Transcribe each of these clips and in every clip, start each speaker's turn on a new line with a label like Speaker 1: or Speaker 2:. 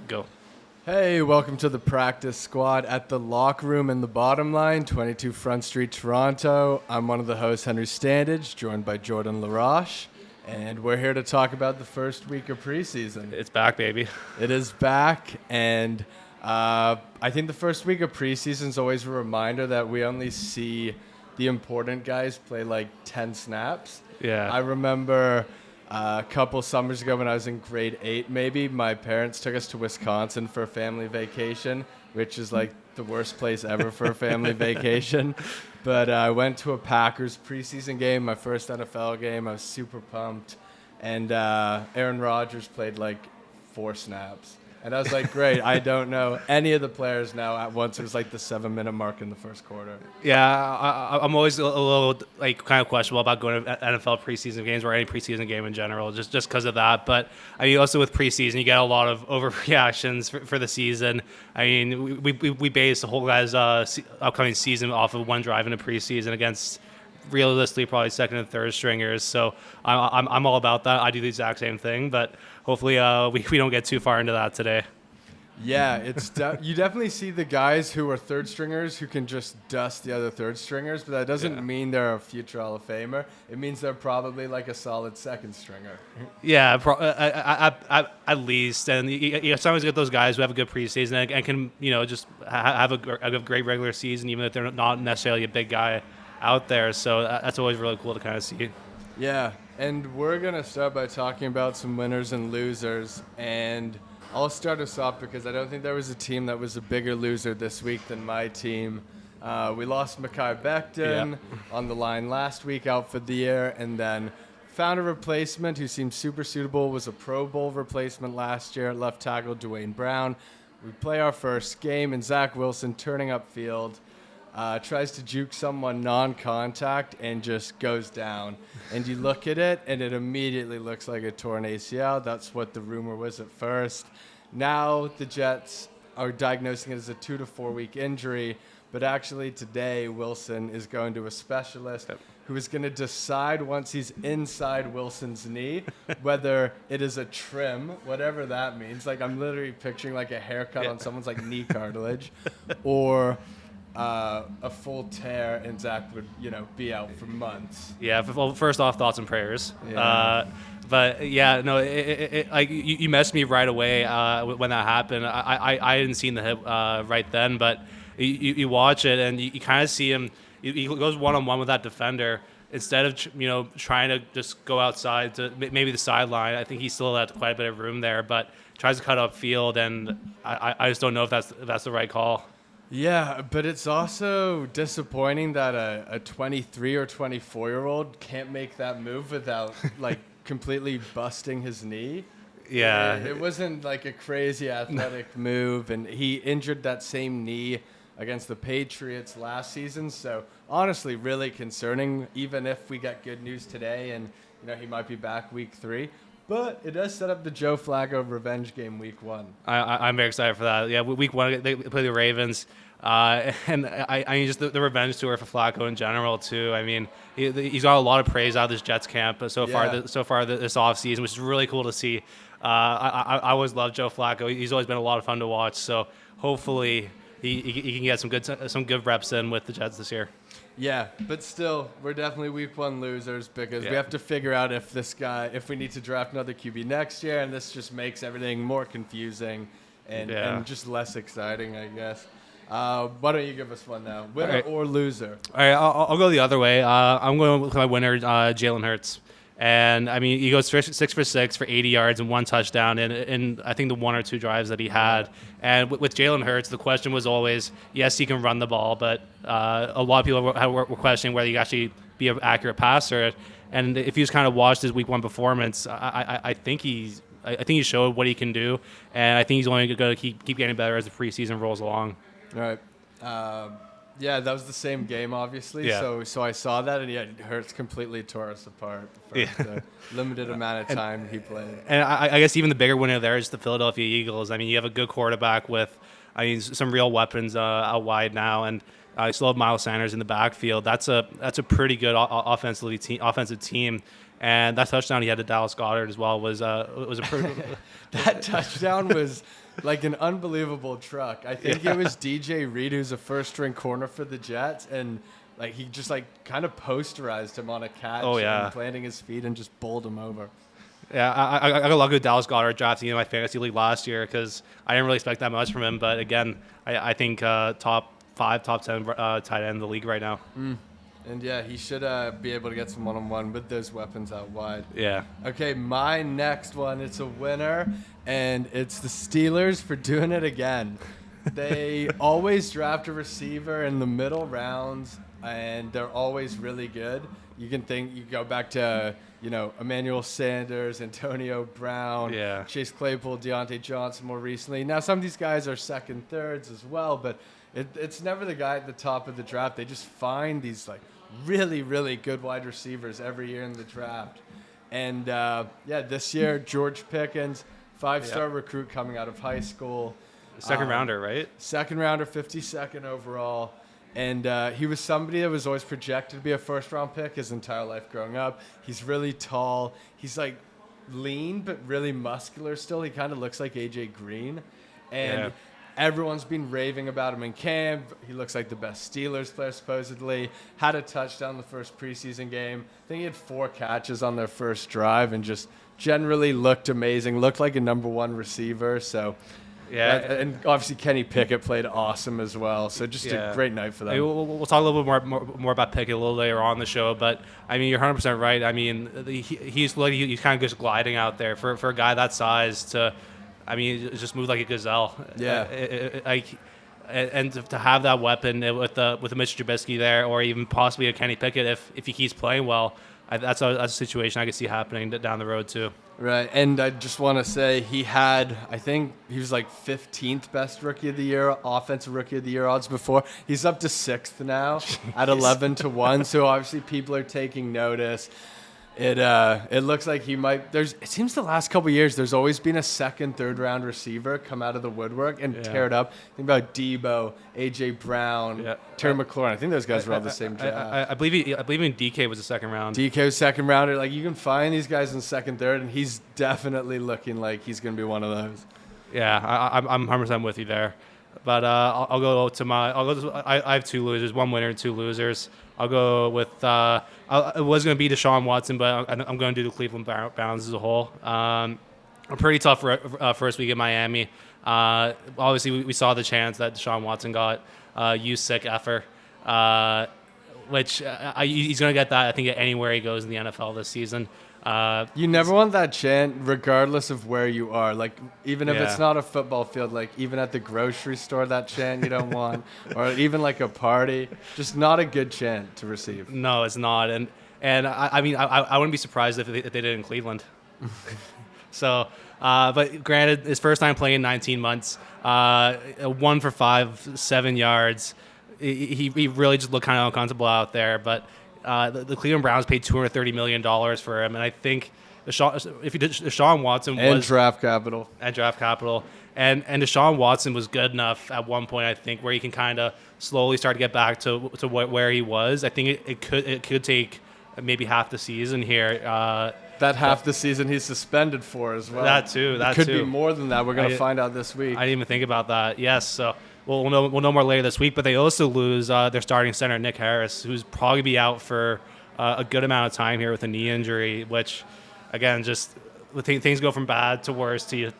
Speaker 1: Go.
Speaker 2: Hey, welcome to the practice squad at the locker room in the bottom line, 22 Front Street, Toronto. I'm one of the hosts, Henry Standage, joined by Jordan LaRoche, and we're here to talk about the first week of preseason.
Speaker 1: It's back, baby.
Speaker 2: It is back, and I think the first week of preseason is always a reminder that we only see the important guys play like 10 snaps.
Speaker 1: Yeah.
Speaker 2: I remember a couple summers ago when I was in grade 8, maybe, my parents took us to Wisconsin for a family vacation, which is like the worst place ever for a family vacation. But I went to a Packers preseason game, my first NFL game. I was super pumped. And Aaron Rodgers played like 4 snaps. And I was like, great, I don't know any of the players now at once. It was like the 7-minute mark in the first quarter.
Speaker 1: Yeah, I'm always a little like kind of questionable about going to NFL preseason games or any preseason game in general, just because of that. But I mean, also with preseason, you get a lot of overreactions for the season. I mean, we base the whole guy's upcoming season off of one drive in a preseason against realistically probably second and third stringers. So I'm all about that. I do the exact same thing, but hopefully we don't get too far into that today.
Speaker 2: Yeah, it's you definitely see the guys who are third stringers who can just dust the other third stringers, but that doesn't mean they're a future Hall of Famer. It means they're probably like a solid second stringer.
Speaker 1: Yeah, at least. And you sometimes get those guys who have a good preseason and can just have a great regular season, even if they're not necessarily a big guy out there. So that's always really cool to kind of see.
Speaker 2: Yeah, and we're going to start by talking about some winners and losers. And I'll start us off because I don't think there was a team that was a bigger loser this week than my team. We lost Mekhi Becton on the line last week, out for the year, and then found a replacement who seemed super suitable, was a Pro Bowl replacement last year, left tackle Dwayne Brown. We play our first game, and Zach Wilson turning upfield. Tries to juke someone non-contact and just goes down. And you look at it, and it immediately looks like a torn ACL. That's what the rumor was at first. Now the Jets are diagnosing it as a 2 to 4 week injury, but actually today Wilson is going to a specialist who is going to decide once he's inside Wilson's knee whether it is a trim, whatever that means. Like, I'm literally picturing like a haircut on someone's like knee cartilage, or a full tear, and Zach would, be out for months.
Speaker 1: Yeah. Well, first off, thoughts and prayers.
Speaker 2: Yeah.
Speaker 1: But yeah, no, like you messed me right away when that happened. I hadn't seen the hip right then, but you watch it and you kind of see him. He goes one-on-one with that defender. Instead of trying to just go outside to maybe the sideline, I think he still had quite a bit of room there, but tries to cut upfield, and I just don't know if that's the right call.
Speaker 2: Yeah, but it's also disappointing that a 23 or 24-year-old can't make that move without like completely busting his knee.
Speaker 1: Yeah.
Speaker 2: It wasn't like a crazy athletic move, and he injured that same knee against the Patriots last season. So honestly, really concerning, even if we get good news today and he might be back week 3. But it does set up the Joe Flacco revenge game week 1.
Speaker 1: I'm very excited for that. Yeah, week 1 they play the Ravens, and I mean just the revenge tour for Flacco in general too. I mean he's got a lot of praise out of this Jets camp so far this offseason, which is really cool to see. I always loved Joe Flacco. He's always been a lot of fun to watch. So hopefully he can get some good reps in with the Jets this year.
Speaker 2: Yeah, but still, we're definitely week 1 losers because we have to figure out if we need to draft another QB next year, and this just makes everything more confusing and just less exciting, I guess. Why don't you give us one now? Winner or loser?
Speaker 1: All right, I'll go the other way. I'm going with my winner, Jalen Hurts. And, I mean, he goes 6 for 6 for 80 yards and 1 touchdown in I think the 1 or 2 drives that he had. And with Jalen Hurts, the question was always, yes, he can run the ball, but a lot of people were questioning whether he could actually be an accurate passer. And if you just kind of watched his week 1 performance, I think he showed what he can do. And I think he's only going to keep getting better as the preseason rolls along.
Speaker 2: All right. Yeah, that was the same game, obviously.
Speaker 1: Yeah.
Speaker 2: So I saw that, and Hurts completely tore us apart for the limited amount of time he played.
Speaker 1: And I guess even the bigger winner there is the Philadelphia Eagles. I mean, you have a good quarterback with, some real weapons out wide now, and you still have Miles Sanders in the backfield. That's a pretty good offensive team. And that touchdown he had to Dallas Goedert as well was a pretty
Speaker 2: that touchdown was like an unbelievable truck. I think it was DJ Reed, who's a first-string corner for the Jets, and like he just like kind of posterized him on a catch.
Speaker 1: Oh, yeah.
Speaker 2: And planting his feet and just bowled him over.
Speaker 1: Yeah, I got lucky with Dallas Goedert drafting in my fantasy league last year because I didn't really expect that much from him. But again, I think top 5, top 10 tight end in the league right now.
Speaker 2: And yeah, he should be able to get some one-on-one with those weapons out wide.
Speaker 1: Yeah.
Speaker 2: Okay, my next one, it's a winner, and it's the Steelers for doing it again. They always draft a receiver in the middle rounds, and they're always really good. You go back to, Emmanuel Sanders, Antonio Brown, Chase Claypool, Deontay Johnson more recently. Now, some of these guys are second, thirds as well, but it's never the guy at the top of the draft. They just find these, like, really, really good wide receivers every year in the draft. And, this year, George Pickens, 5-star recruit coming out of high school.
Speaker 1: Second rounder, right?
Speaker 2: Second rounder, 52nd overall. And he was somebody that was always projected to be a first-round pick his entire life growing up. He's really tall. He's, like, lean but really muscular still. He kind of looks like A.J. Green. And everyone's been raving about him in camp. He looks like the best Steelers player, supposedly. Had a touchdown the first preseason game. I think he had 4 catches on their first drive and just generally looked amazing. Looked like a number 1 receiver. So... yeah, and obviously Kenny Pickett played awesome as well. So just a great night for them.
Speaker 1: We'll talk a little bit more about Pickett a little later on in the show, but I mean you're 100% right. I mean he's kind of just gliding out there for a guy that size to, I mean just move like a gazelle.
Speaker 2: Yeah,
Speaker 1: and to have that weapon with a Mitch Trubisky there, or even possibly a Kenny Pickett if he keeps playing well, that's a situation I could see happening down the road too.
Speaker 2: Right, and I just want to say I think he was like 15th best rookie of the year, offensive rookie of the year odds before. He's up to 6th now at 11-1, so obviously people are taking notice. It looks like he might. It seems the last couple of years there's always been a second, third round receiver come out of the woodwork and tear it up. Think about Debo, AJ Brown, Terry McLaurin. I think those guys were all the same draft.
Speaker 1: I believe even DK was a second round.
Speaker 2: DK was second rounder. Like you can find these guys in second, third, and he's definitely looking like he's going to be one of those.
Speaker 1: Yeah, I'm 100% with you there. But I'll go to I have 2 losers, 1 winner, 2 losers. I'll go with it was going to be Deshaun Watson, but I'm going to do the Cleveland Browns as a whole. A pretty tough first week in Miami. Obviously, we saw the chance that Deshaun Watson got sick effer, which he's going to get that, I think, anywhere he goes in the NFL this season.
Speaker 2: You never want that chant, regardless of where you are. Like, even if it's not a football field, like even at the grocery store, that chant you don't want, or even like a party, just not a good chant to receive.
Speaker 1: No, it's not, and I mean, I wouldn't be surprised if they did it in Cleveland. So, but granted, his first time playing in 19 months, 1 for 5, 7 yards. He really just looked kind of uncomfortable out there, but. The Cleveland Browns paid $230 million for him, and I think Deshaun Watson was...
Speaker 2: And draft capital.
Speaker 1: And Deshaun Watson was good enough at one point, I think, where he can kind of slowly start to get back to where he was. I think it could take maybe half the season here.
Speaker 2: That half the season he's suspended for as well.
Speaker 1: That too.
Speaker 2: It could be more than that. We're going to find out this week.
Speaker 1: I didn't even think about that. Yes, so... We'll know more later this week, but they also lose their starting center, Nick Harris, who's probably be out for a good amount of time here with a knee injury, which, again, just things go from bad to worse to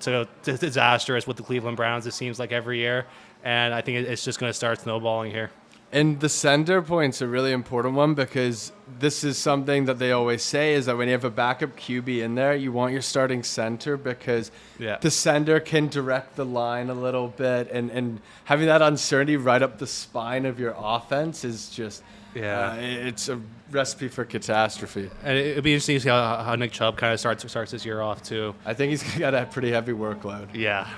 Speaker 1: disastrous with the Cleveland Browns, it seems like every year, and I think it's just going to start snowballing here. And
Speaker 2: the center point's a really important one because this is something that they always say is that when you have a backup QB in there, you want your starting center because the center can direct the line a little bit, and having that uncertainty right up the spine of your offense is just it's a recipe for catastrophe.
Speaker 1: And it'd be interesting to see how Nick Chubb kind of starts this year off too.
Speaker 2: I think he's got a pretty heavy workload.
Speaker 1: Yeah.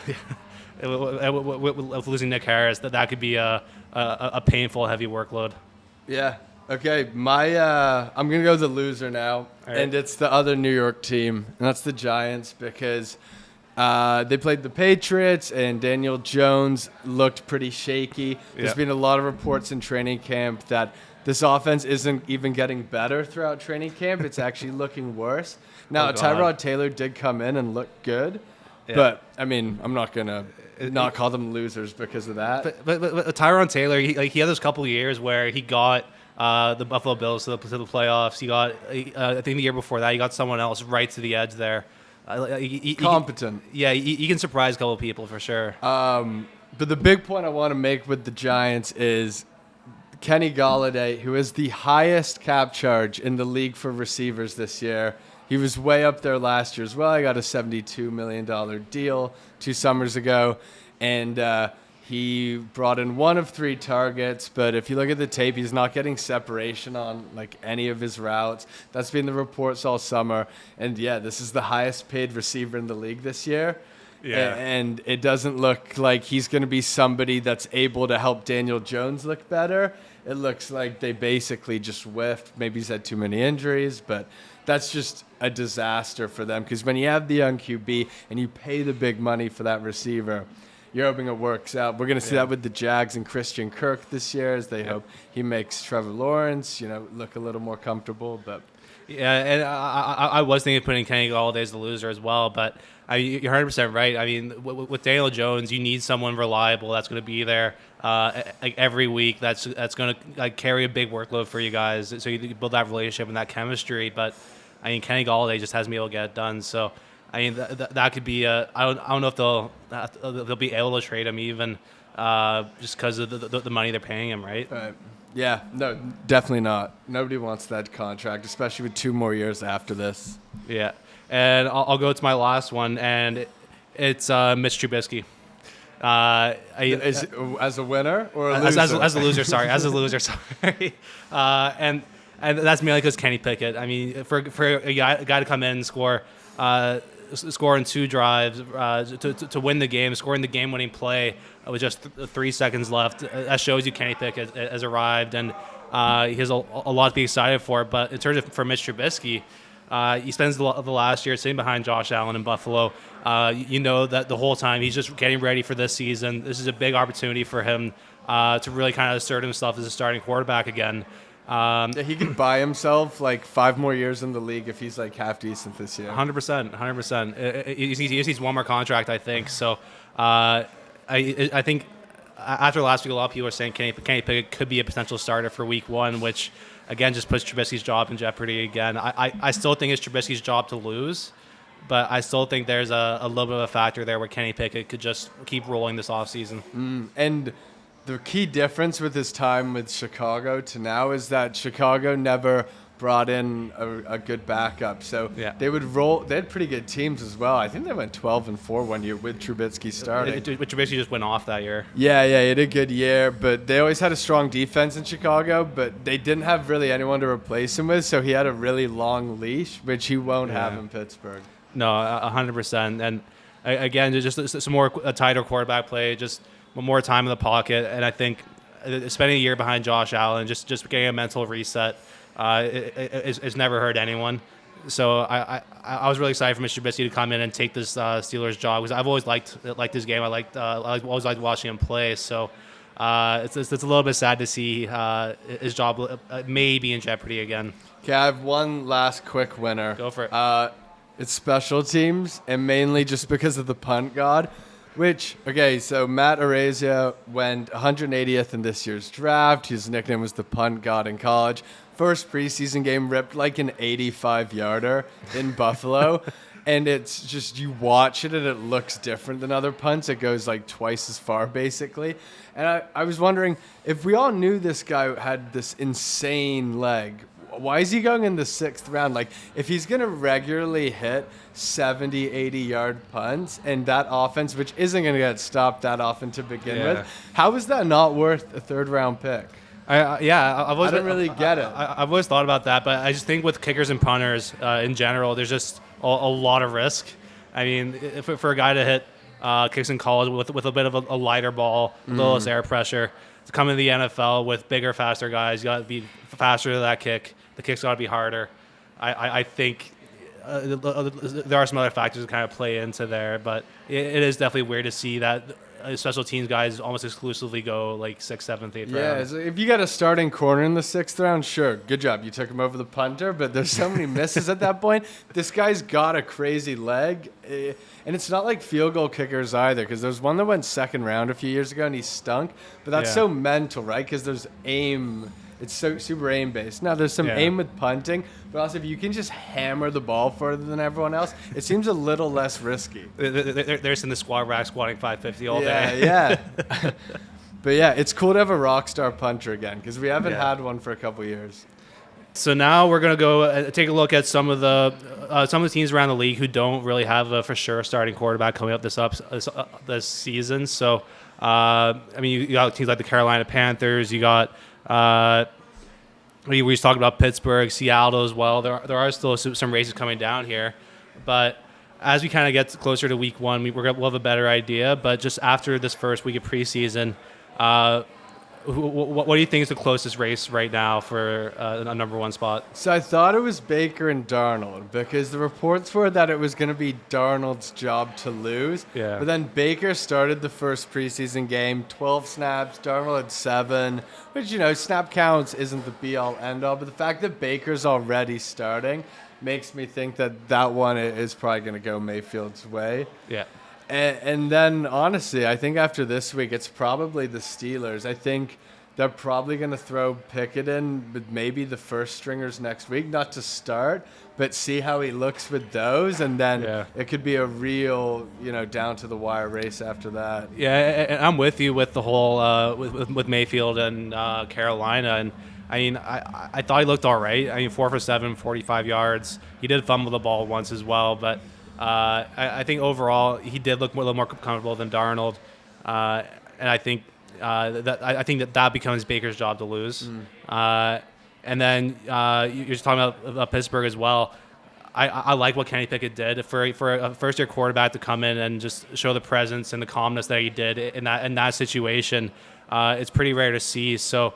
Speaker 1: With losing Nick Harris, that could be a painful, heavy workload.
Speaker 2: Yeah. Okay. I'm gonna go with the loser now, and it's the other New York team, and that's the Giants because they played the Patriots, and Daniel Jones looked pretty shaky. There's been a lot of reports in training camp that this offense isn't even getting better throughout training camp. It's actually looking worse. Now, Tyrod Taylor did come in and look good. But, I mean, I'm not going to not call them losers because of that.
Speaker 1: But Tyrone Taylor, he had those couple of years where he got the Buffalo Bills to the playoffs. He got, I think the year before that, he got someone else right to the edge there.
Speaker 2: Competent.
Speaker 1: He can surprise a couple of people for sure.
Speaker 2: But the big point I want to make with the Giants is Kenny Golladay, who is the highest cap charge in the league for receivers this year. He was way up there last year as well. He got a $72 million deal 2 summers ago. And he brought in 1 of 3 targets. But if you look at the tape, he's not getting separation on like any of his routes. That's been the reports all summer. And, yeah, this is the highest paid receiver in the league this year.
Speaker 1: Yeah.
Speaker 2: And it doesn't look like he's going to be somebody that's able to help Daniel Jones look better. It looks like they basically just whiffed. Maybe he's had too many injuries, but that's just a disaster for them because when you have the young QB and you pay the big money for that receiver, you're hoping it works out. We're going to see that with the Jags and Christian Kirk this year as they hope he makes Trevor Lawrence, look a little more comfortable. But
Speaker 1: yeah, and I was thinking of putting Kenny Golladay as the loser as well, but you're 100% right. I mean, with Daniel Jones, you need someone reliable that's going to be there every week. That's going to carry a big workload for you guys, so you build that relationship and that chemistry. But I mean, Kenny Golladay just hasn't been able to get it done. So I mean, that could be I don't know if they'll be able to trade him even just because of the money they're paying him, right?
Speaker 2: Yeah, no, definitely not. Nobody wants that contract, especially with 2 more years after this.
Speaker 1: Yeah. And I'll go to my last one, and it's Mitch Trubisky.
Speaker 2: As a winner or a loser?
Speaker 1: As a loser, sorry. As a loser, sorry. And that's mainly because Kenny Pickett. I mean, for a guy to come in and score in 2 drives to win the game, scoring the game-winning play with just 3 seconds left, that shows you Kenny Pickett has arrived, and he has a lot to be excited for. But in terms of for Mitch Trubisky, he spends the last year sitting behind Josh Allen in Buffalo. That the whole time he's just getting ready for this season. This is a big opportunity for him to really kind of assert himself as a starting quarterback again.
Speaker 2: He could buy himself like 5 more years in the league if he's like half decent this year.
Speaker 1: 100%. He just needs 1 more contract, I think. So I think after last week, a lot of people are saying Kenny Pickett could be a potential starter for Week 1, which again just puts Trubisky's job in jeopardy again. I still think it's Trubisky's job to lose, but I still think there's a little bit of a factor there where Kenny Pickett could just keep rolling this offseason.
Speaker 2: And the key difference with his time with Chicago to now is that Chicago never brought in a good backup. So they would roll. They had pretty good teams as well. I think they went 12-4 one year with Trubisky starting.
Speaker 1: But Trubisky just went off that year.
Speaker 2: Yeah, he had a good year, but they always had a strong defense in Chicago, but they didn't have really anyone to replace him with, so he had a really long leash, which he won't have in Pittsburgh.
Speaker 1: No, 100%. And again, just some more a tighter quarterback play, just more time in the pocket, and I think spending a year behind Josh Allen, just getting a mental reset, it's never hurt anyone. So I was really excited for Mr. Trubisky to come in and take this Steelers job because I've always liked his game. I always liked watching him play. So it's a little bit sad to see his job may be in jeopardy again.
Speaker 2: Okay, I have one last quick winner.
Speaker 1: Go for it.
Speaker 2: It's special teams, and mainly just because of the punt god. So Matt Araiza went 180th in this year's draft. His nickname was the punt god in college. First preseason game, ripped like an 85-yarder in Buffalo. And it's just, you watch it and it looks different than other punts. It goes like twice as far, basically. And I was wondering, if we all knew this guy had this insane leg, why is he going in the 6th round? Like, if he's going to regularly hit 70, 80-yard punts and that offense, which isn't going to get stopped that often to begin with, how is that not worth a 3rd-round pick?
Speaker 1: I don't
Speaker 2: really get it.
Speaker 1: I've always thought about that, but I just think with kickers and punters in general, there's just a lot of risk. I mean, for a guy to hit kicks in college with a bit of a lighter ball, a little less air pressure, to come into the NFL with bigger, faster guys, you got to be faster to that kick. The kick's got to be harder. I think there are some other factors that kind of play into there, but it is definitely weird to see that special teams guys almost exclusively go like 6th, 7th, 8th
Speaker 2: Yeah,
Speaker 1: round.
Speaker 2: so if you got a starting corner in the 6th round, sure, good job. You took him over the punter, but there's so many misses at that point. This guy's got a crazy leg, and it's not like field goal kickers either, because there's one that went 2nd round a few years ago, and he stunk. But that's so mental, right? Because there's aim. It's so super aim based. Now there's some aim with punting, but also if you can just hammer the ball further than everyone else, it seems a little less risky.
Speaker 1: There's in the squad rack squatting 550 all day.
Speaker 2: Yeah. But yeah, it's cool to have a rock star punter again, because we haven't had one for a couple years.
Speaker 1: So now we're gonna go take a look at some of the teams around the league who don't really have a for sure starting quarterback coming up this season. So I mean, you got teams like the Carolina Panthers. You got we were just talking about Pittsburgh, Seattle as well. There are still some races coming down here, but as we kind of get closer to week 1, we'll have a better idea. But just after this first week of preseason, what do you think is the closest race right now for a number 1 spot?
Speaker 2: So I thought it was Baker and Darnold, because the reports were that it was going to be Darnold's job to lose.
Speaker 1: Yeah.
Speaker 2: But then Baker started the first preseason game, 12 snaps, Darnold had 7, which, snap counts isn't the be-all, end-all. But the fact that Baker's already starting makes me think that one is probably going to go Mayfield's way.
Speaker 1: Yeah.
Speaker 2: And then, honestly, I think after this week, it's probably the Steelers. I think they're probably going to throw Pickett in with maybe the first stringers next week, not to start, but see how he looks with those. And then it could be a real, down-to-the-wire race after that.
Speaker 1: Yeah, and I'm with you with the whole with Mayfield and Carolina. And, I mean, I thought he looked all right. I mean, 4 for 7, 45 yards. He did fumble the ball once as well, but I think overall he did look a little more comfortable than Darnold, and I think that becomes Baker's job to lose. And then you're just talking about Pittsburgh as well. I like what Kenny Pickett did for a first-year quarterback to come in and just show the presence and the calmness that he did in that situation. It's pretty rare to see. So,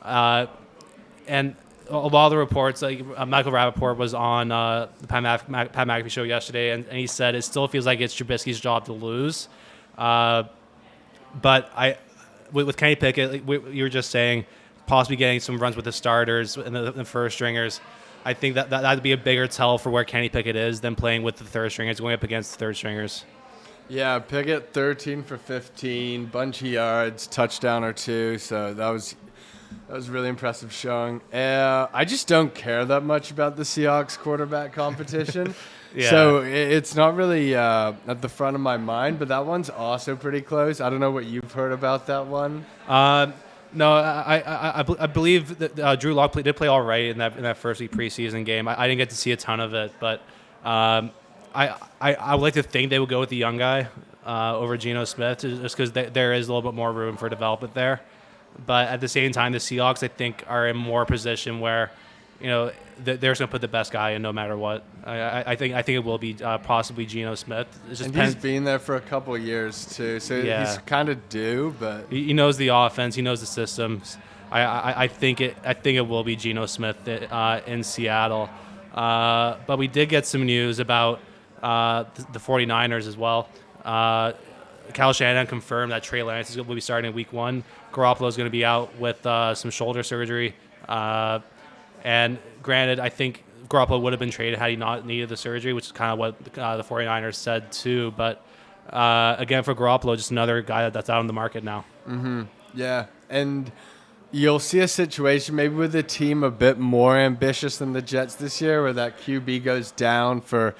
Speaker 1: and a lot of the reports, like Michael Rappaport was on the Pat McAfee show yesterday, and he said it still feels like it's Trubisky's job to lose. But with Kenny Pickett, you were just saying, possibly getting some runs with the starters and the first stringers. I think that'd be a bigger tell for where Kenny Pickett is than playing with the third stringers, going up against the third stringers.
Speaker 2: Yeah, Pickett 13 for 15, bunch of yards, touchdown or 2. So that was really impressive showing. I just don't care that much about the Seahawks quarterback competition. So it's not really at the front of my mind, but that one's also pretty close. I don't know what you've heard about that one.
Speaker 1: No, I believe that Drew Lock did play all right in that first week preseason game. I didn't get to see a ton of it, but I would like to think they would go with the young guy over Geno Smith, just because there is a little bit more room for development there. But at the same time, the Seahawks, I think, are in more position where, they're just going to put the best guy in no matter what. I think it will be possibly Geno Smith.
Speaker 2: He's been there for a couple of years too, so he's kind of due. But
Speaker 1: he knows the offense, he knows the systems. I think it will be Geno Smith in Seattle. But we did get some news about the 49ers as well. Kyle Shanahan confirmed that Trey Lance will be starting in week 1. Garoppolo is going to be out with some shoulder surgery. And granted, I think Garoppolo would have been traded had he not needed the surgery, which is kind of what the 49ers said too. But again, for Garoppolo, just another guy that's out on the market now.
Speaker 2: Mm-hmm. Yeah, and you'll see a situation maybe with a team a bit more ambitious than the Jets this year, where that QB goes down for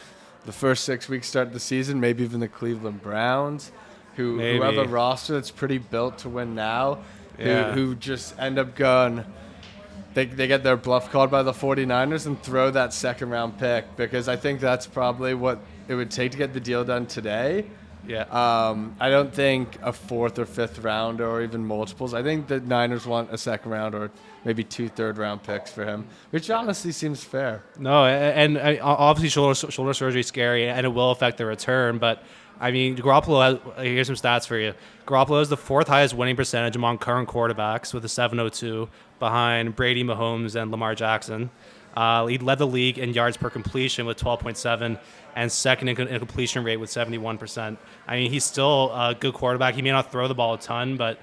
Speaker 2: the first 6 weeks start of the season, maybe even the Cleveland Browns, who have a roster that's pretty built to win now, who just end up going, they get their bluff called by the 49ers and throw that 2nd round pick, because I think that's probably what it would take to get the deal done today.
Speaker 1: Yeah.
Speaker 2: I don't think a 4th or 5th rounder or even multiples. I think the Niners want a 2nd round or maybe 2 3rd-round picks for him, which honestly seems fair.
Speaker 1: No, and obviously shoulder surgery is scary, and it will affect the return. But I mean, Garoppolo here's some stats for you. Garoppolo has the 4th highest winning percentage among current quarterbacks with a 702, behind Brady, Mahomes, and Lamar Jackson. He led the league in yards per completion with 12.7 and second in completion rate with 71%. I mean, he's still a good quarterback. He may not throw the ball a ton, but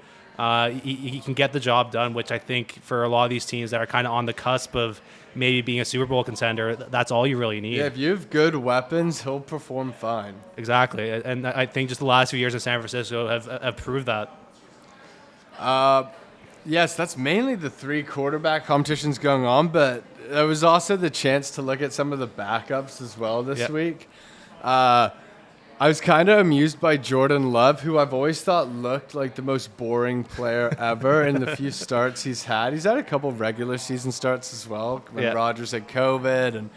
Speaker 1: he can get the job done, which I think for a lot of these teams that are kind of on the cusp of maybe being a Super Bowl contender, that's all you really need.
Speaker 2: Yeah, if you have good weapons, he'll perform fine.
Speaker 1: Exactly. And I think just the last few years in San Francisco have proved that.
Speaker 2: Yes, that's mainly the 3 quarterback competitions going on, but there was also the chance to look at some of the backups as well this week. I was kind of amused by Jordan Love, who I've always thought looked like the most boring player ever in the few starts he's had. He's had a couple regular season starts as well when Rodgers had COVID. And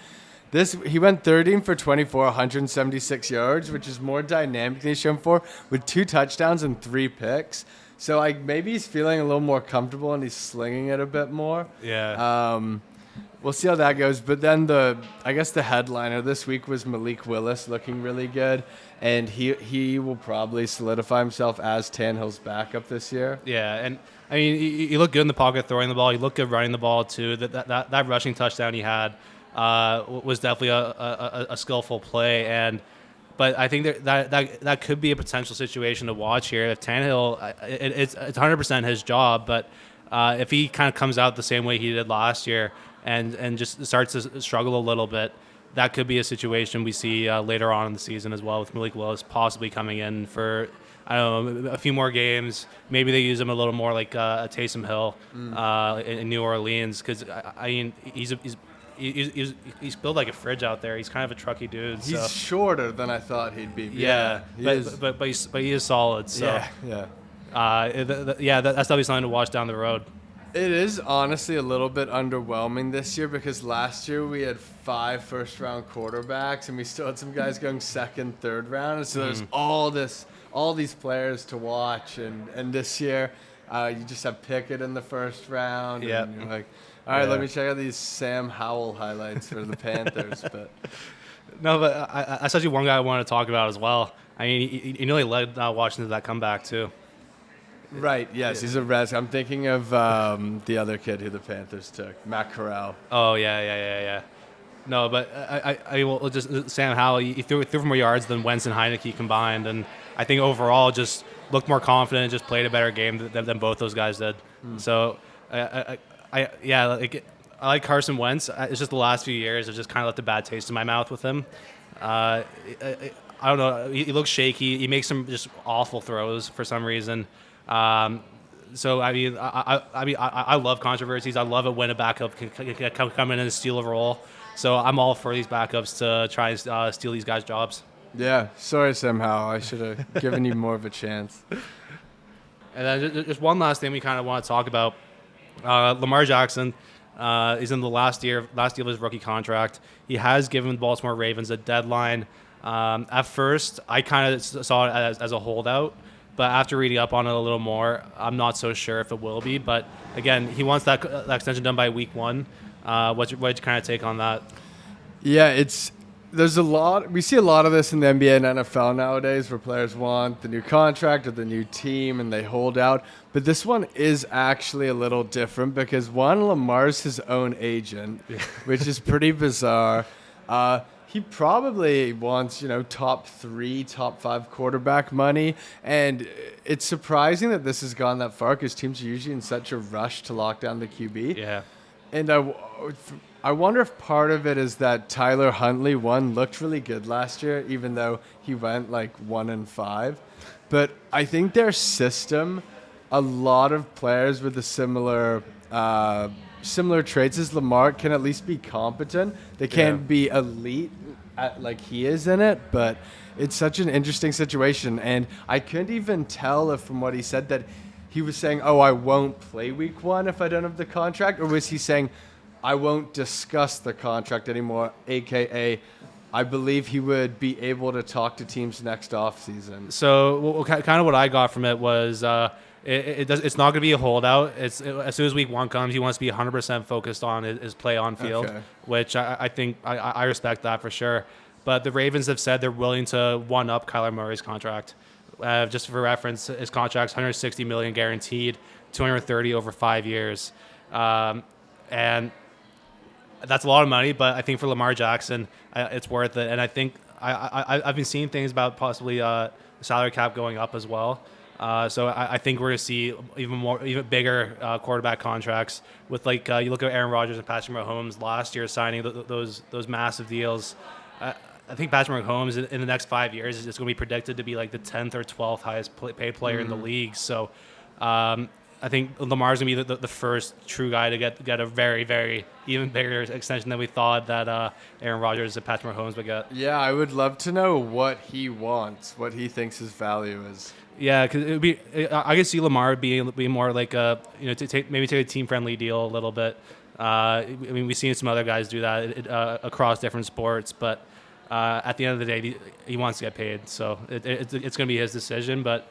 Speaker 2: he went 13 for 24, 176 yards, which is more dynamic than he's shown for, with 2 touchdowns and 3 picks. So maybe he's feeling a little more comfortable and he's slinging it a bit more.
Speaker 1: Yeah.
Speaker 2: We'll see how that goes. But then I guess the headliner this week was Malik Willis looking really good. And he will probably solidify himself as Tannehill's backup this year.
Speaker 1: Yeah, and I mean, he looked good in the pocket throwing the ball. He looked good running the ball too. That rushing touchdown he had was definitely a skillful play. But I think that could be a potential situation to watch here. If Tannehill, it's 100% his job, but if he kind of comes out the same way he did last year and just starts to struggle a little bit, that could be a situation we see later on in the season as well, with Malik Willis possibly coming in for, I don't know, a few more games. Maybe they use him a little more like a Taysom Hill in New Orleans, because I mean he's built like a fridge out there. He's kind of a trucky dude.
Speaker 2: He's shorter than I thought he'd be.
Speaker 1: But he is solid. So that's definitely something to watch down the road.
Speaker 2: It is honestly a little bit underwhelming this year, because last year we had 5 first-round quarterbacks and we still had some guys going second, third round. And so there's all these players to watch, and this year you just have Pickett in the first round.
Speaker 1: Yeah.
Speaker 2: And you're like, all right, let me check out these Sam Howell highlights for the Panthers. But
Speaker 1: that's actually one guy I wanted to talk about as well. I mean, he nearly led Washington to that comeback too.
Speaker 2: Right, yes, he's a res. I'm thinking of the other kid who the Panthers took, Matt Corral.
Speaker 1: Oh, yeah. No, but I will just Sam Howell, he threw for more yards than Wentz and Heineke combined, and I think overall just looked more confident and just played a better game than both those guys did. So, I like Carson Wentz. It's just the last few years have just kind of left a bad taste in my mouth with him. I don't know. He looks shaky. He makes some just awful throws for some reason. So I mean, I love controversies. I love it when a backup can come in and steal a role. So I'm all for these backups to try and steal these guys' jobs.
Speaker 2: Yeah, sorry Sam Howell. I should have given you more of a chance.
Speaker 1: And then just one last thing we kind of want to talk about. Lamar Jackson is in the last year of his rookie contract. He has given the Baltimore Ravens a deadline. At first, I kind of saw it as a holdout. But after reading up on it a little more, I'm not so sure if it will be. But again, he wants that extension done by week 1. What's your kind of take on that?
Speaker 2: Yeah, there's a lot. We see a lot of this in the NBA and NFL nowadays, where players want the new contract or the new team and they hold out. But this one is actually a little different, because one, Lamar's his own agent, which is pretty bizarre. He probably wants, top 3, top 5 quarterback money. And it's surprising that this has gone that far, because teams are usually in such a rush to lock down the QB.
Speaker 1: Yeah.
Speaker 2: And I wonder if part of it is that Tyler Huntley, looked really good last year, even though he went like 1-5. But I think their system, a lot of players with the similar traits as Lamar can at least be competent. They can't be elite like he is in it, but it's such an interesting situation. And I couldn't even tell if from what he said that he was saying, I won't play week 1 if I don't have the contract, or was he saying, I won't discuss the contract anymore, a.k.a. I believe he would be able to talk to teams next offseason.
Speaker 1: So kind of what I got from it was it's not going to be a holdout. As soon as week 1 comes, he wants to be 100% focused on his play on field, which I think I respect that for sure. But the Ravens have said they're willing to one-up Kyler Murray's contract. Just for reference, his contract's $160 million guaranteed, $230 over 5 years. And that's a lot of money, but I think for Lamar Jackson, it's worth it. And I think I've been seeing things about possibly salary cap going up as well. So I think we're going to see even bigger quarterback contracts with you look at Aaron Rodgers and Patrick Mahomes last year signing those massive deals. I think Patrick Mahomes in the next 5 years is going to be predicted to be like the 10th or 12th highest paid player in the league. So I think Lamar's going to be the first true guy to get a very, very even bigger extension than we thought that Aaron Rodgers and Patrick Mahomes would get.
Speaker 2: Yeah, I would love to know what he wants, what he thinks his value is.
Speaker 1: Yeah, because I could see Lamar being more like to take a team friendly deal a little bit. I mean, we've seen some other guys do that across different sports, but at the end of the day, he wants to get paid, so it's going to be his decision. But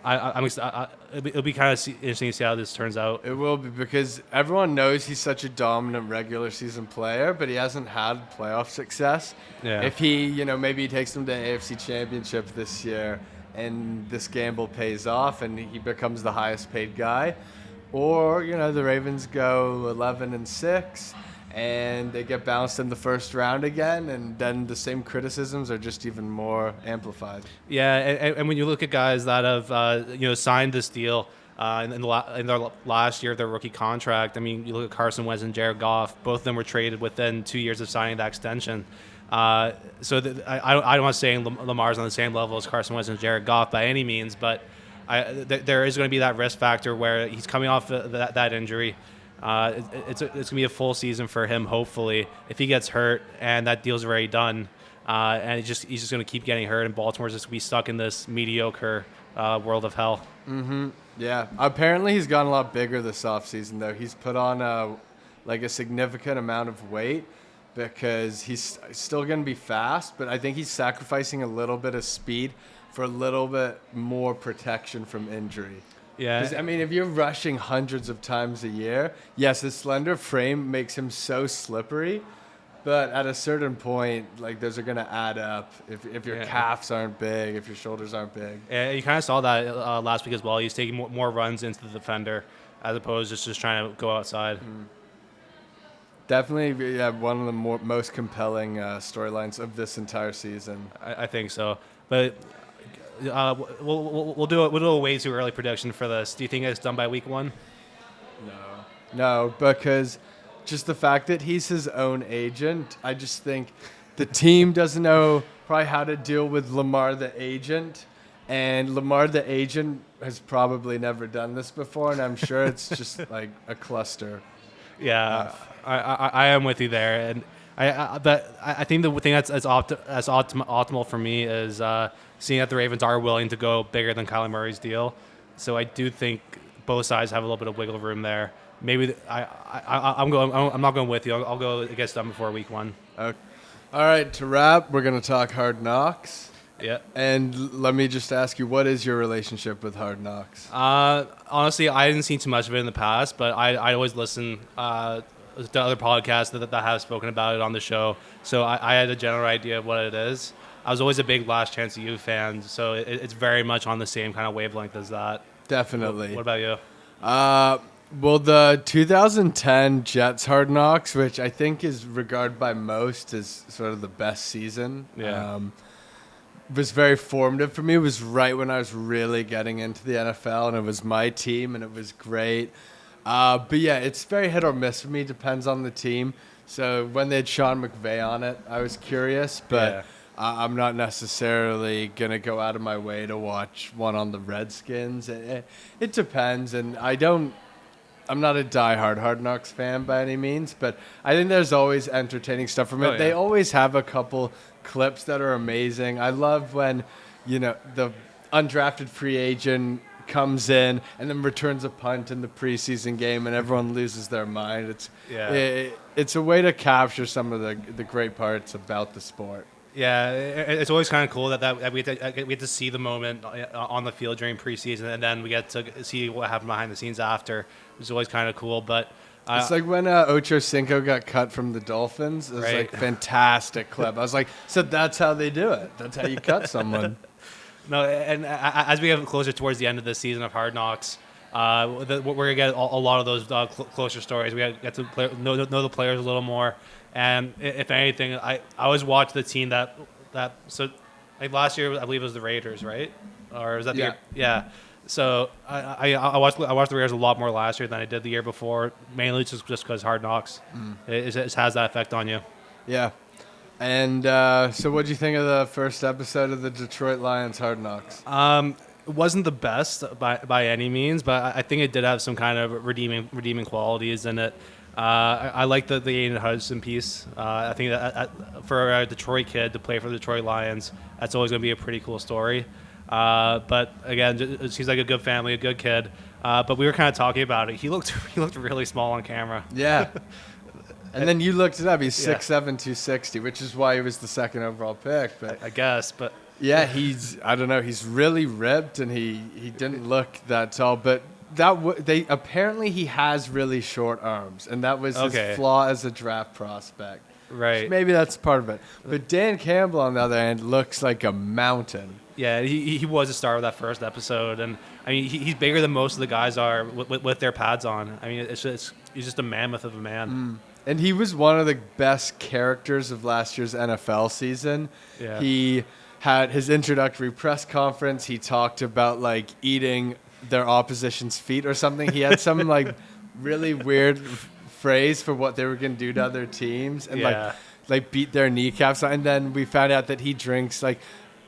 Speaker 1: it'll be kind of interesting to see how this turns out.
Speaker 2: It will be, because everyone knows he's such a dominant regular season player, but he hasn't had playoff success.
Speaker 1: Yeah.
Speaker 2: If he, maybe he takes them to AFC Championship this year, and this gamble pays off, and he becomes the highest paid guy, or the Ravens go 11-6. And they get bounced in the first round again, and then the same criticisms are just even more amplified.
Speaker 1: Yeah, and when you look at guys that have signed this deal in their last year of their rookie contract, I mean, you look at Carson Wentz and Jared Goff. Both of them were traded within 2 years of signing that extension. I don't want to say Lamar's on the same level as Carson Wentz and Jared Goff by any means, but there is going to be that risk factor where he's coming off that injury. It's going to be a full season for him, hopefully. If he gets hurt and that deal's already done, and he's just going to keep getting hurt, and Baltimore's just going to be stuck in this mediocre world of hell.
Speaker 2: Mm-hmm. Yeah. Apparently he's gotten a lot bigger this offseason, though. He's put on a significant amount of weight because he's still going to be fast, but I think he's sacrificing a little bit of speed for a little bit more protection from injury.
Speaker 1: Yeah.
Speaker 2: I mean, if you're rushing hundreds of times a year, yes, the slender frame makes him so slippery, but at a certain point, those are going to add up if your calves aren't big, if your shoulders aren't big.
Speaker 1: Yeah, you kind of saw that last week as well. He's taking more runs into the defender as opposed to just trying to go outside.
Speaker 2: Definitely, one of the most compelling storylines of this entire season.
Speaker 1: I think so. But we'll do a way too early prediction for this. Do you think it's done by week 1?
Speaker 2: No, because just the fact that he's his own agent, I just think the team doesn't know probably how to deal with Lamar the agent, and Lamar the agent has probably never done this before, and I'm sure it's just like a cluster.
Speaker 1: Yeah, I am with you there, and I think the thing that's optimal for me is seeing that the Ravens are willing to go bigger than Kyler Murray's deal. So I do think both sides have a little bit of wiggle room there. Maybe I'm not going with you. I'll go it gets done before week 1.
Speaker 2: Okay. All right, to wrap, we're going to talk Hard Knocks.
Speaker 1: Yeah.
Speaker 2: And let me just ask you, what is your relationship with Hard Knocks?
Speaker 1: Honestly, I didn't see too much of it in the past, but I always listen to other podcasts that have spoken about it on the show. So I had a general idea of what it is. I was always a big Last Chance U fan, so it's very much on the same kind of wavelength as that.
Speaker 2: Definitely.
Speaker 1: What about you?
Speaker 2: Well, the 2010 Jets Hard Knocks, which I think is regarded by most as sort of the best season, was very formative for me. It was right when I was really getting into the NFL, and it was my team, and it was great. But yeah, it's very hit or miss for me. Depends on the team. So when they had Sean McVay on it, I was curious, but I'm not necessarily going to go out of my way to watch one on the Redskins. It depends, and I'm not a diehard Hard Knocks fan by any means, but I think there's always entertaining stuff from it.
Speaker 1: Yeah.
Speaker 2: They always have a couple clips that are amazing. I love when, the undrafted free agent comes in and then returns a punt in the preseason game and everyone loses their mind. It's a way to capture some of the great parts about the sport.
Speaker 1: Yeah, it's always kind of cool that we get to see the moment on the field during preseason, and then we get to see what happened behind the scenes after. It's always kind of cool, but
Speaker 2: it's like when Ocho Cinco got cut from the Dolphins. It was like a fantastic clip. I was like, so that's how they do it. That's how you cut someone.
Speaker 1: No, and as we get closer towards the end of the season of Hard Knocks, We're gonna get a lot of those closer stories. We get to know the players a little more, and if anything, I always watch the team that so like last year I believe it was the Raiders, right? Or was that the year? Yeah. So I watched the Raiders a lot more last year than I did the year before, mainly just because Hard Knocks it has that effect on you.
Speaker 2: Yeah. And so what do you think of the first episode of the Detroit Lions Hard Knocks?
Speaker 1: It wasn't the best by any means, but I think it did have some kind of redeeming qualities in it. I like the Aiden Hudson piece. I think that for a Detroit kid to play for the Detroit Lions, that's always going to be a pretty cool story. But again, it seems like a good family, a good kid. But we were kind of talking about it. He looked really small on camera.
Speaker 2: Yeah. And then you looked it up. He's 6'7",
Speaker 1: Yeah.
Speaker 2: 260, which is why he was the second overall pick. But
Speaker 1: I guess, but
Speaker 2: yeah, I don't know. He's really ripped, and he didn't look that tall. But they apparently he has really short arms, and that was his flaw as a draft prospect.
Speaker 1: Right.
Speaker 2: Maybe that's part of it. But Dan Campbell, on the other hand, looks like a mountain.
Speaker 1: Yeah, he was a star of that first episode, and I mean he's bigger than most of the guys are with their pads on. I mean he's just a mammoth of a man.
Speaker 2: And he was one of the best characters of last year's NFL season.
Speaker 1: Yeah.
Speaker 2: He had his introductory press conference. He talked about like eating their opposition's feet or something. He had some like really weird phrase for what they were going to do to other teams and like beat their kneecaps. And then we found out that he drinks like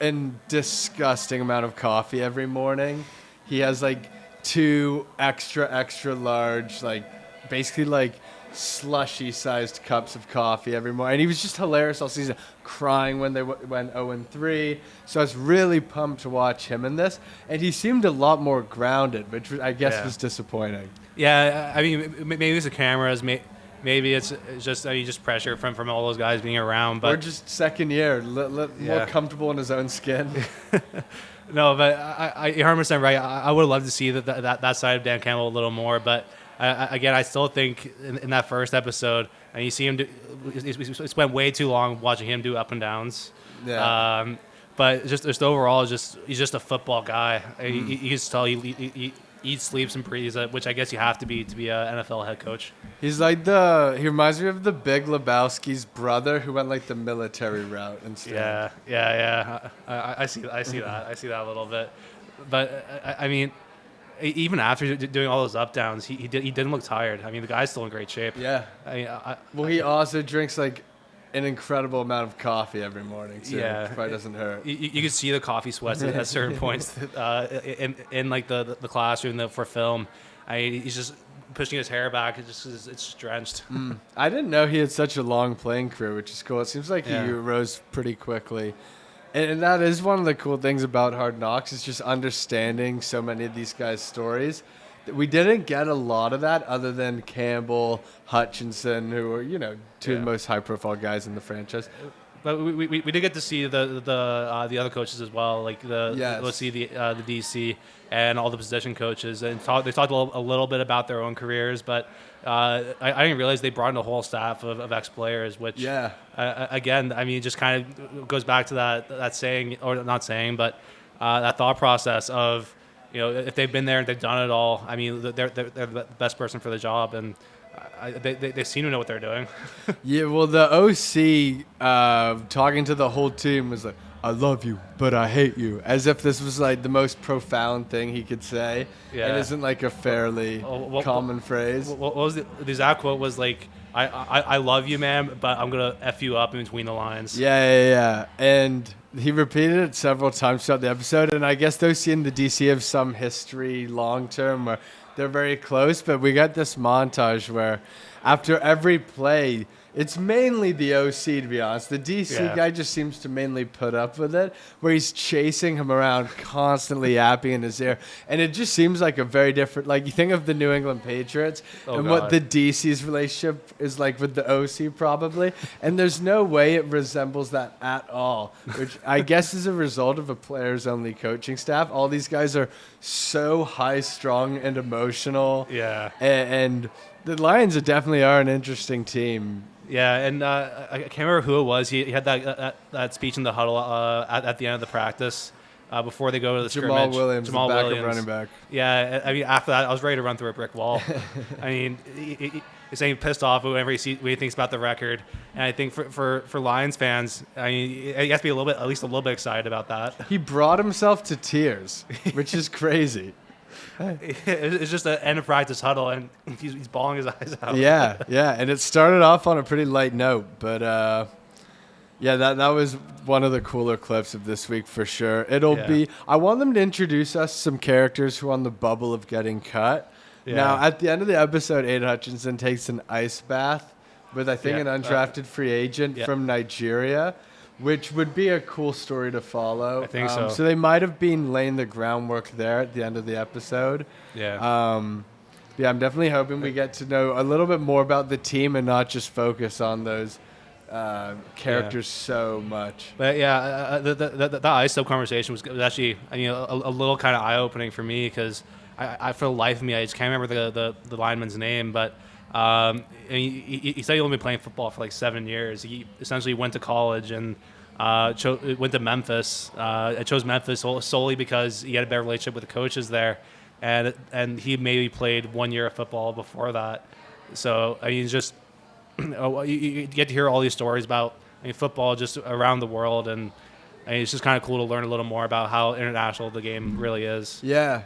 Speaker 2: a disgusting amount of coffee every morning. He has like 2 extra large, like basically like slushy sized cups of coffee every morning. And he was just hilarious all season, crying when they went 0-3. So I was really pumped to watch him in this. And he seemed a lot more grounded, which I guess was disappointing.
Speaker 1: Yeah, I mean, maybe it's the cameras, maybe it's just pressure from all those guys being around. But
Speaker 2: or just second year, more comfortable in his own skin.
Speaker 1: No, but you're 100% right. I would love to see that side of Dan Campbell a little more. But again, I still think in that first episode, and you see him we spent way too long watching him do up and downs.
Speaker 2: Yeah.
Speaker 1: But just overall, he's just a football guy. You can just tell he eats, sleeps, and breathes it, which I guess you have to be an NFL head coach.
Speaker 2: He's like he reminds me of the Big Lebowski's brother who went like the military route instead.
Speaker 1: Yeah. I see that. I see that a little bit. But I mean, even after doing all those up downs, he didn't look tired. I mean, the guy's still in great shape.
Speaker 2: Yeah. Well, he also drinks like an incredible amount of coffee every morning too.
Speaker 1: Yeah,
Speaker 2: which probably doesn't hurt.
Speaker 1: You can see the coffee sweats at certain points in like the classroom for film. He's just pushing his hair back. It's drenched.
Speaker 2: I didn't know he had such a long playing career, which is cool. It seems like he rose pretty quickly. And that is one of the cool things about Hard Knocks is just understanding so many of these guys' stories. We didn't get a lot of that other than Campbell, Hutchinson, who were, two of the most high-profile guys in the franchise.
Speaker 1: But we did get to see the other coaches as well, like let's see the DC and all the position coaches, and they talked a little bit about their own careers, but I didn't realize they brought in a whole staff of ex-players, which again, I mean, it just kind of goes back to that saying, or not saying, but that thought process of, if they've been there and they've done it all, I mean, they're the best person for the job, and they seem to know what they're doing.
Speaker 2: Yeah, well, the OC talking to the whole team was like, "I love you, but I hate you," as if this was like the most profound thing he could say.
Speaker 1: Yeah.
Speaker 2: It isn't like a fairly common phrase.
Speaker 1: What was the exact quote was like, I love you, man, but I'm gonna F you up in between the lines.
Speaker 2: Yeah. And he repeated it several times throughout the episode, and I guess those in the DC have some history long term where they're very close, but we got this montage where after every play, it's mainly the OC, to be honest. The DC guy just seems to mainly put up with it, where he's chasing him around, constantly yapping in his ear. And it just seems like a very different, like you think of the New England Patriots what the DC's relationship is like with the OC probably. And there's no way it resembles that at all, which I guess is a result of a players-only coaching staff. All these guys are so high-strung and emotional.
Speaker 1: Yeah.
Speaker 2: And the Lions definitely are an interesting team.
Speaker 1: Yeah, and I can't remember who it was. He had that speech in the huddle at the end of the practice, before they go to the
Speaker 2: Jamal
Speaker 1: scrimmage.
Speaker 2: Williams,
Speaker 1: Jamal
Speaker 2: the backup
Speaker 1: Williams,
Speaker 2: running back.
Speaker 1: Yeah, I mean, after that, I was ready to run through a brick wall. I mean, he's saying pissed off whenever when he thinks about the record. And I think for Lions fans, I mean, he has to be at least a little bit excited about that.
Speaker 2: He brought himself to tears, which is crazy.
Speaker 1: It's just an end of practice huddle, and he's bawling his eyes out.
Speaker 2: Yeah, and it started off on a pretty light note, but that was one of the cooler clips of this week for sure. I want them to introduce us some characters who are on the bubble of getting cut. Yeah. Now, at the end of the episode, Aiden Hutchinson takes an ice bath with, I think, an undrafted free agent from Nigeria, which would be a cool story to follow.
Speaker 1: I think so.
Speaker 2: So they might have been laying the groundwork there at the end of the episode.
Speaker 1: Yeah.
Speaker 2: I'm definitely hoping we get to know a little bit more about the team and not just focus on those characters so much.
Speaker 1: But the ice sub conversation was actually, I mean, a little kind of eye opening for me because I for the life of me I just can't remember the lineman's name, but he said he'd only been playing football for like 7 years. He essentially went to college and went to Memphis. I chose Memphis solely because he had a better relationship with the coaches there, and he maybe played 1 year of football before that. So I mean, it's just you get to hear all these stories about football just around the world, and it's just kind of cool to learn a little more about how international the game really is.
Speaker 2: Yeah.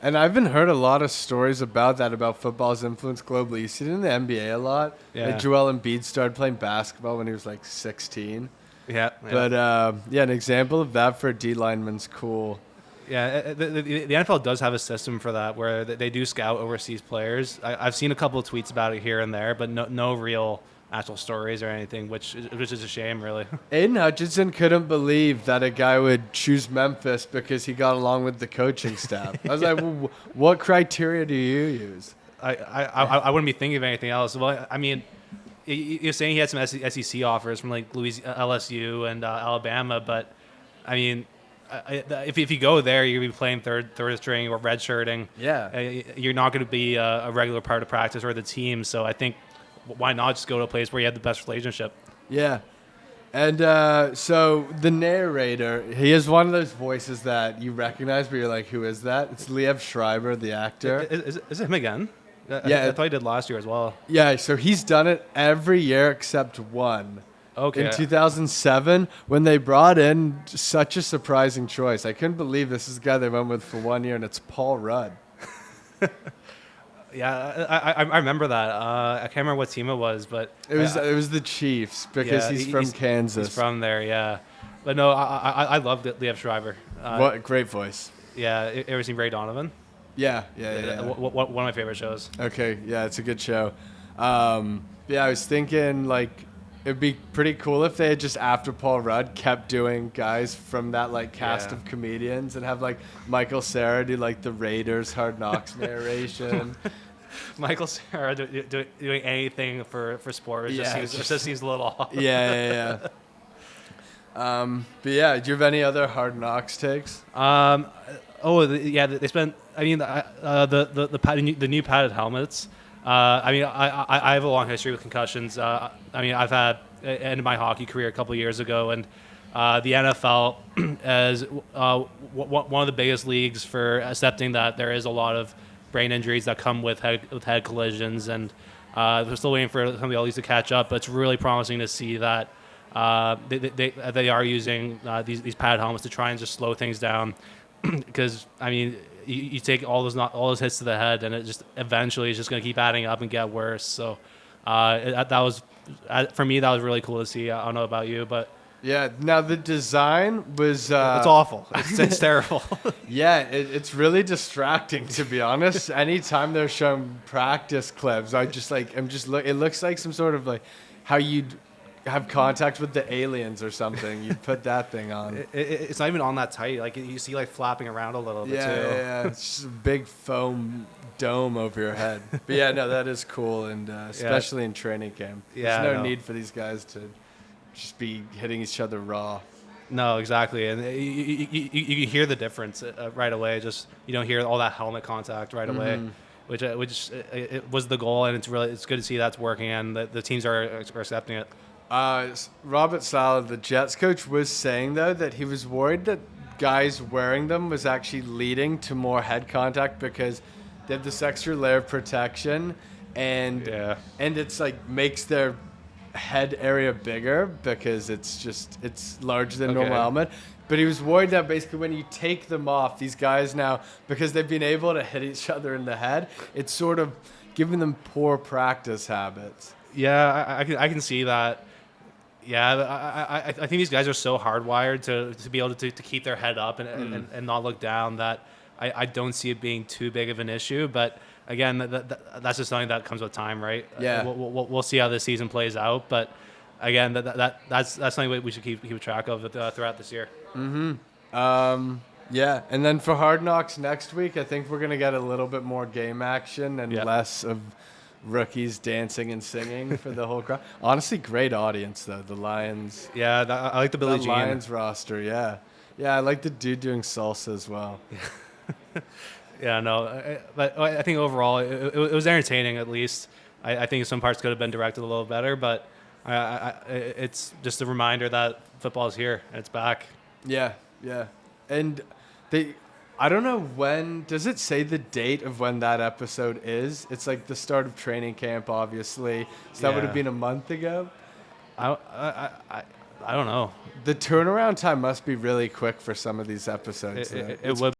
Speaker 2: And I've even heard a lot of stories about that, about football's influence globally. You see it in the NBA a lot.
Speaker 1: Yeah.
Speaker 2: Like Joel Embiid started playing basketball when he was like 16.
Speaker 1: Yeah.
Speaker 2: But, an example of that for a D lineman's cool.
Speaker 1: Yeah, the NFL does have a system for that where they do scout overseas players. I've seen a couple of tweets about it here and there, but no real actual stories or anything, which is a shame, really.
Speaker 2: Aiden Hutchinson couldn't believe that a guy would choose Memphis because he got along with the coaching staff. I was like, well, what criteria do you use?
Speaker 1: I wouldn't be thinking of anything else. Well, I mean, you're saying he had some SEC offers from like LSU and Alabama, but I mean, if you go there, you're going to be playing third string or redshirting.
Speaker 2: Yeah.
Speaker 1: You're not going to be a regular part of practice or the team. So I think why not just go to a place where you have the best relationship?
Speaker 2: Yeah. And so the narrator, he is one of those voices that you recognize, but you're like, who is that? It's Liev Schreiber, the actor.
Speaker 1: Is it him again?
Speaker 2: Yeah.
Speaker 1: I thought he did last year as well.
Speaker 2: Yeah, so he's done it every year except one.
Speaker 1: Okay.
Speaker 2: In 2007, when they brought in such a surprising choice. I couldn't believe this is the guy they went with for 1 year, and it's Paul Rudd.
Speaker 1: Yeah, I remember that. I can't remember what team it was, but
Speaker 2: it was the Chiefs because he's from Kansas.
Speaker 1: He's from there, yeah. But no, I love Liev Schreiber.
Speaker 2: What a great voice.
Speaker 1: Yeah, ever seen Ray Donovan?
Speaker 2: Yeah.
Speaker 1: One of my favorite shows.
Speaker 2: Okay, yeah, it's a good show. I was thinking like it'd be pretty cool if they had just after Paul Rudd kept doing guys from that like cast of comedians and have like Michael Cera do like the Raiders Hard Knocks narration.
Speaker 1: Michael Cera doing anything for sports just seems a little off.
Speaker 2: Yeah. Do you have any other Hard Knocks takes?
Speaker 1: They spent. I mean, the new padded helmets. I mean, I have a long history with concussions. I mean, I've had ended my hockey career a couple of years ago, and the NFL as one of the biggest leagues for accepting that there is a lot of brain injuries that come with head collisions, and we're still waiting for some of the leagues to catch up. But it's really promising to see that they are using these padded helmets to try and just slow things down, because I mean. You take all those hits to the head, and it just eventually is just going to keep adding up and get worse. So that was for me, that was really cool to see. I don't know about you, but
Speaker 2: yeah. Now the design was
Speaker 1: it's awful. It's terrible.
Speaker 2: Yeah, it's really distracting, to be honest. Anytime they're showing practice clips, it looks like some sort of like how you'd have contact with the aliens or something. You put that thing on.
Speaker 1: It's not even on that tight. Like you see, like flapping around a little bit too.
Speaker 2: Yeah. It's just a big foam dome over your head. But yeah, no, that is cool, and especially in training camp.
Speaker 1: Yeah,
Speaker 2: there's no need for these guys to just be hitting each other raw.
Speaker 1: No, exactly, and you hear the difference right away. Just you don't hear all that helmet contact right away, which it was the goal, and it's good to see that's working, and the teams are accepting it.
Speaker 2: Robert Saleh, the Jets coach, was saying, though, that he was worried that guys wearing them was actually leading to more head contact because they have this extra layer of protection, and
Speaker 1: Yeah.
Speaker 2: and it's like makes their head area bigger because it's larger than normal
Speaker 1: Okay.
Speaker 2: helmet. But he was worried that basically when you take them off, these guys now, because they've been able to hit each other in the head, it's sort of giving them poor practice habits.
Speaker 1: Yeah, I can see that. Yeah, I think these guys are so hardwired to be able to keep their head up and not look down that I don't see it being too big of an issue. But again, that's just something that comes with time, right?
Speaker 2: Yeah.
Speaker 1: We'll see how this season plays out. But again, that's something we should keep track of throughout this year.
Speaker 2: Yeah, and then for Hard Knocks next week, I think we're gonna get a little bit more game action and
Speaker 1: Yeah.
Speaker 2: less of rookies dancing and singing for the whole crowd. Honestly, great audience though. The Lions,
Speaker 1: Yeah, I like the Billie
Speaker 2: the
Speaker 1: Jean.
Speaker 2: Lions roster. Yeah, I like the dude doing salsa as well.
Speaker 1: Yeah, no, but I think overall it was entertaining. At least I think some parts could have been directed a little better, but it's just a reminder that football is here and it's back.
Speaker 2: Yeah, and I don't know when. Does it say the date of when that episode is? It's like the start of training camp, obviously. So that would have
Speaker 1: Yeah.
Speaker 2: been a month ago.
Speaker 1: I don't know.
Speaker 2: The turnaround time must be really quick for some of these episods. though.
Speaker 1: It
Speaker 2: It's
Speaker 1: would